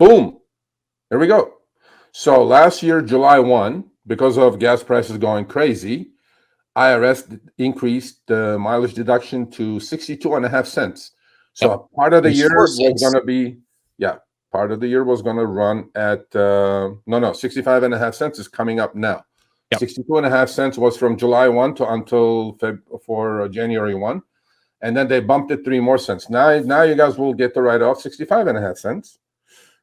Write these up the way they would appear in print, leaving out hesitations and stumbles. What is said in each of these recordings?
Boom. Here we go. So last year, July 1, because of gas prices going crazy, IRS increased the mileage deduction to 62.5 cents. So part of the year was going to be, part of the year was going to run at, 65.5 cents is coming up now. 62.5 cents was from July 1 to until January 1. And then they bumped it 3 more cents. Now you guys will get the write-off 65.5 cents.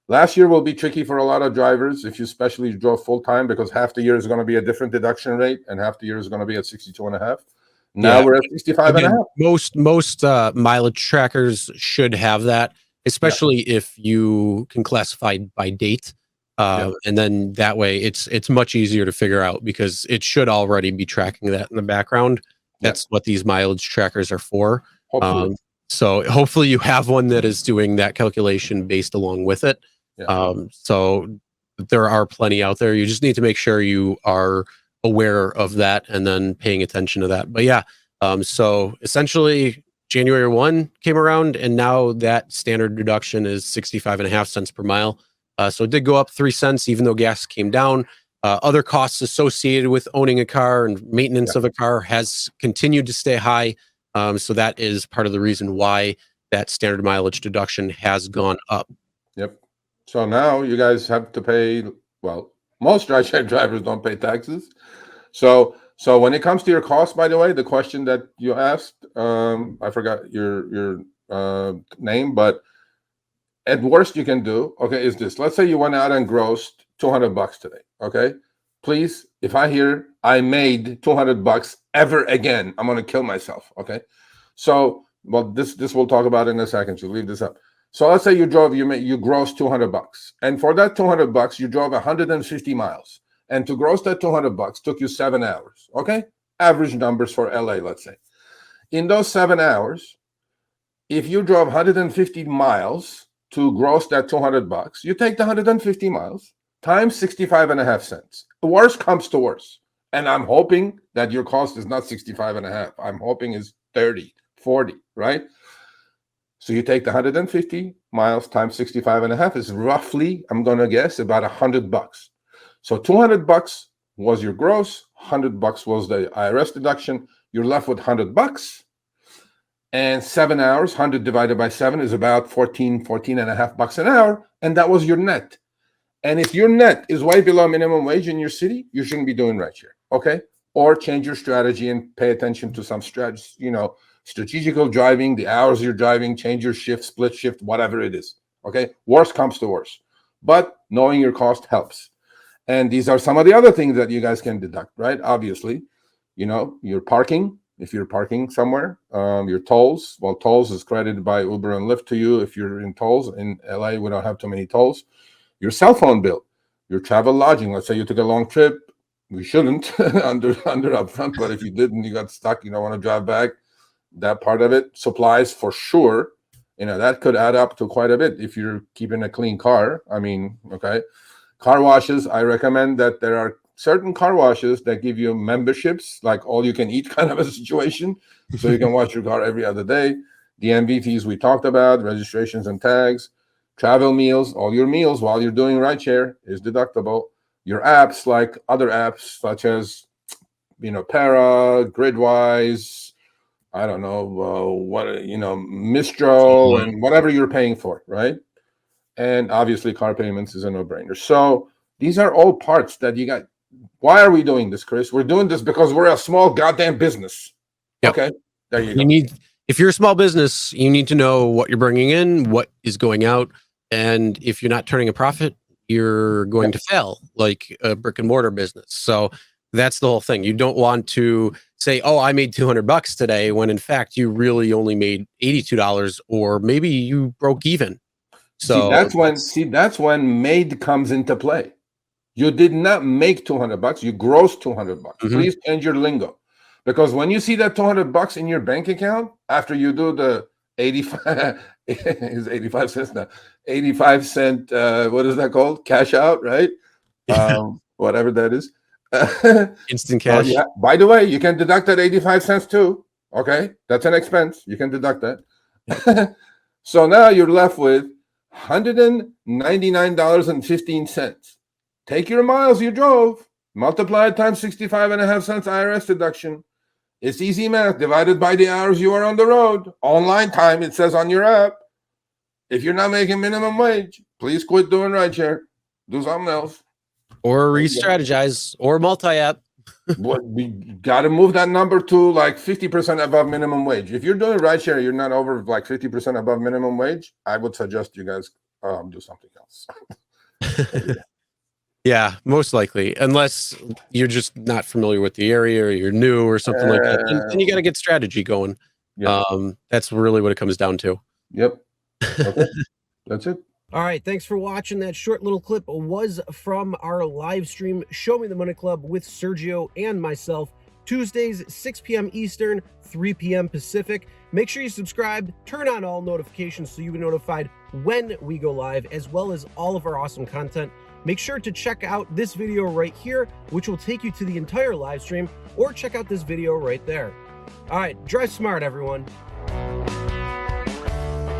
Last year will be tricky for a lot of drivers if you especially drove full-time, because half the year is going to be a different deduction rate and half the year is going to be at 62.5. Now we're at 65.5. Most mileage trackers should have that, especially if you can classify by date. And then that way it's much easier to figure out, because it should already be tracking that in the background. That's what these mileage trackers are for. So hopefully you have one that is doing that calculation based along with it. So there are plenty out there. You just need to make sure you are aware of that and then paying attention to that. But so essentially January 1 came around, and now that standard deduction is 65.5 cents per mile. So it did go up 3 cents, even though gas came down. Other costs associated with owning a car and maintenance of a car has continued to stay high. So that is part of the reason why that standard mileage deduction has gone up. So now you guys have to pay, well, most RideShare drivers don't pay taxes. So when it comes to your cost, by the way, the question that you asked, I forgot your name, but at worst you can do, is this. Let's say you went out and grossed $200 today, Please, if I hear I made $200 ever again, I'm going to kill myself, So, well, this we'll talk about in a second, so leave this up. So let's say you grossed $200, and for that $200, you drove 150 miles, and to gross that $200 took you 7 hours, Average numbers for LA, let's say. In those 7 hours, if you drove 150 miles to gross that $200, you take the 150 miles times 65.5 cents. The worst comes to worst, and I'm hoping that your cost is not 65.5. I'm hoping it's 30, 40, right? So you take the 150 miles times 65.5 is roughly, I'm going to guess, about $100. So $200 was your gross, $100 was the IRS deduction. You're left with $100. And 7 hours, 100 divided by 7 is about $14.5 an hour. And that was your net. And if your net is way below minimum wage in your city, you shouldn't be doing RideShare, Or change your strategy and pay attention to some strategy, strategical driving, the hours you're driving, change your shift, split shift, whatever it is, Worst comes to worst. But knowing your cost helps. And these are some of the other things that you guys can deduct, right? Obviously, your parking. If you're parking somewhere, your tolls. Well, tolls is credited by Uber and Lyft to you if you're in tolls. In LA, we don't have too many tolls. Your cell phone bill, your travel lodging. Let's say you took a long trip. We shouldn't under upfront, but if you didn't, you got stuck, you don't want to drive back. That part of it. Supplies for sure. That could add up to quite a bit if you're keeping a clean car. Car washes. I recommend that there are certain car washes that give you memberships, like all you can eat kind of a situation. So you can wash your car every other day. DMV fees we talked about, registrations and tags, travel meals, all your meals while you're doing RideShare is deductible. Your apps, like other apps such as, Para, Gridwise, I don't know, Mistral, and whatever you're paying for, right? And obviously car payments is a no-brainer. So these are all parts that you got. Why are we doing this, Chris? We're doing this because we're a small goddamn business. There you go. If you're a small business, you need to know what you're bringing in, what is going out. And if you're not turning a profit, you're going to fail like a brick and mortar business. So that's the whole thing. You don't want to say, oh, I made $200 today, when in fact you really only made $82, or maybe you broke even. So that's when made comes into play. You did not make $200. You grossed $200. Please change your lingo, because when you see that $200 in your bank account after you do the 85 is 85 cents now. 85 cent. What is that called? Cash out, right? Whatever that is. Instant cash. By the way, you can deduct that 85 cents too. That's an expense. You can deduct that. So now you're left with $199.15. Take your miles you drove, multiply it times 65.5 cents IRS deduction. It's easy math divided by the hours you are on the road. Online time, it says on your app. If you're not making minimum wage, please quit doing rideshare. Do something else. Or re-strategize or multi-app. We got to move that number to like 50% above minimum wage. If you're doing rideshare, you're not over like 50% above minimum wage, I would suggest you guys do something else. Yeah, most likely, unless you're just not familiar with the area or you're new or something like that. Then you got to get strategy going. Yeah. That's really what it comes down to. Yep. Okay. That's it. All right, thanks for watching. That short little clip was from our live stream, Show Me the Money Club with Sergio and myself, Tuesdays, 6 p.m. Eastern, 3 p.m. Pacific. Make sure you subscribe, turn on all notifications so you get notified when we go live, as well as all of our awesome content. Make sure to check out this video right here, which will take you to the entire live stream, or check out this video right there. All right, drive smart, everyone.